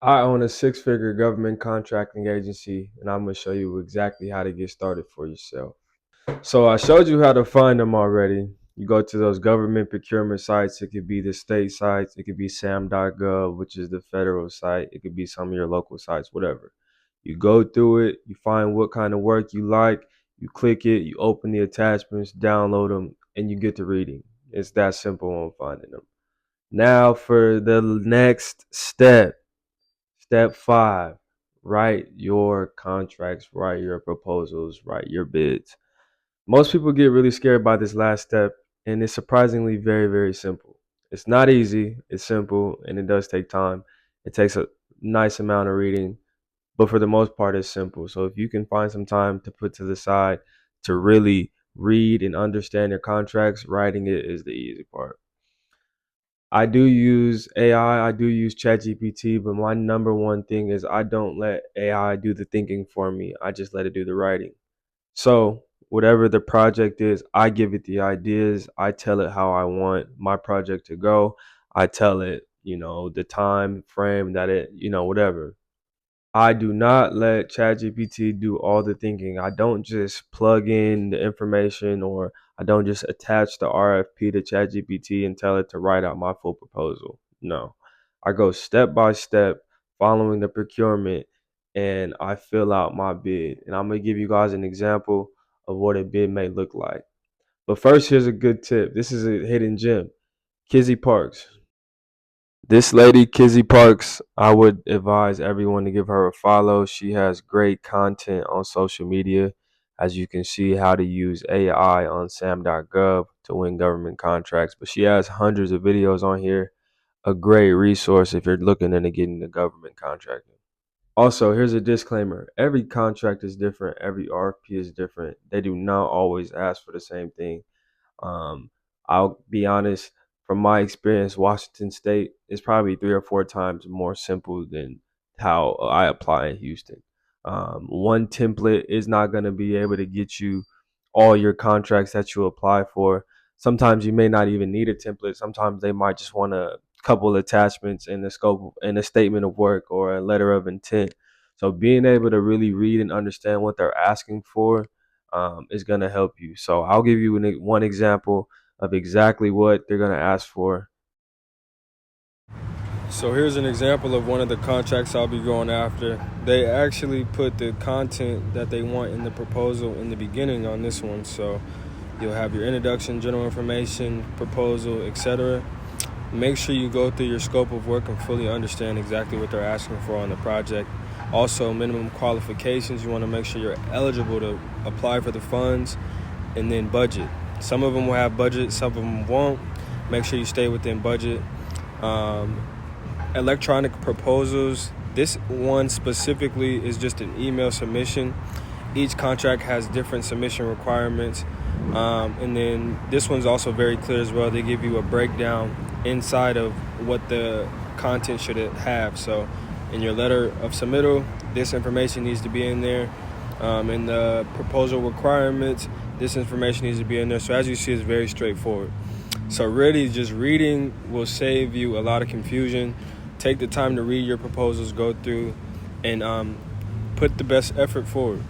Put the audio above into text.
I own a six-figure government contracting agency, and I'm going to show you exactly how to get started for yourself. So I showed you how to find them already. You go to those government procurement sites. It could be the state sites. It could be sam.gov, which is the federal site. It could be some of your local sites, whatever. You go through it. You find what kind of work you like. You click it. You open the attachments, download them, and you get to reading. It's that simple on finding them. Now for the next step. Step 5, write your contracts, write your proposals, write your bids. Most people get really scared by this last step, and it's surprisingly very, very simple. It's not easy, it's simple, and it does take time. It takes a nice amount of reading, but for the most part, it's simple. So if you can find some time to put to the side to really read and understand your contracts, writing it is the easy part. I do use AI, I do use ChatGPT, but my number one thing is I don't let AI do the thinking for me. I just let it do the writing. So, whatever the project is, I give it the ideas. I tell it how I want my project to go. I tell it, the time frame that whatever. I do not let ChatGPT do all the thinking. I don't just plug in the information, or I don't just attach the RFP to ChatGPT and tell it to write out my full proposal. No. I go step by step following the procurement, and I fill out my bid. And I'm going to give you guys an example of what a bid may look like. But first, here's a good tip. This is a hidden gem. Kizzy Parks. This lady, Kizzy Parks, I would advise everyone to give her a follow. She has great content on social media. As you can see, how to use AI on sam.gov to win government contracts. But she has hundreds of videos on here. A great resource if you're looking into getting the government contracting. Also, here's a disclaimer. Every contract is different. Every RFP is different. They do not always ask for the same thing. Um, I'll be honest, from my experience, Washington State is probably 3 or 4 times more simple than how I apply in Houston. One template is not going to be able to get you all your contracts that you apply for. Sometimes you may not even need a template. Sometimes they might just want a couple attachments in the scope in a statement of work or a letter of intent. So being able to really read and understand what they're asking for is going to help you. So I'll give you one example of exactly what they're going to ask for. So here's an example of one of the contracts I'll be going after. They actually put the content that they want in the proposal in the beginning on this one. So you'll have your introduction, general information, proposal, etc. Make sure you go through your scope of work and fully understand exactly what they're asking for on the project. Also, minimum qualifications. You want to make sure you're eligible to apply for the funds, and then budget. Some of them will have budget, some of them won't. Make sure you stay within budget. Um, Electronic proposals. This one specifically is just an email submission. Each contract has different submission requirements. And then this one's also very clear as well. They give you a breakdown inside of what the content should have. So in your letter of submittal, this information needs to be in there. In the proposal requirements, this information needs to be in there. So as you see, it's very straightforward. So really just reading will save you a lot of confusion. Take the time to read your proposals, go through, and put the best effort forward.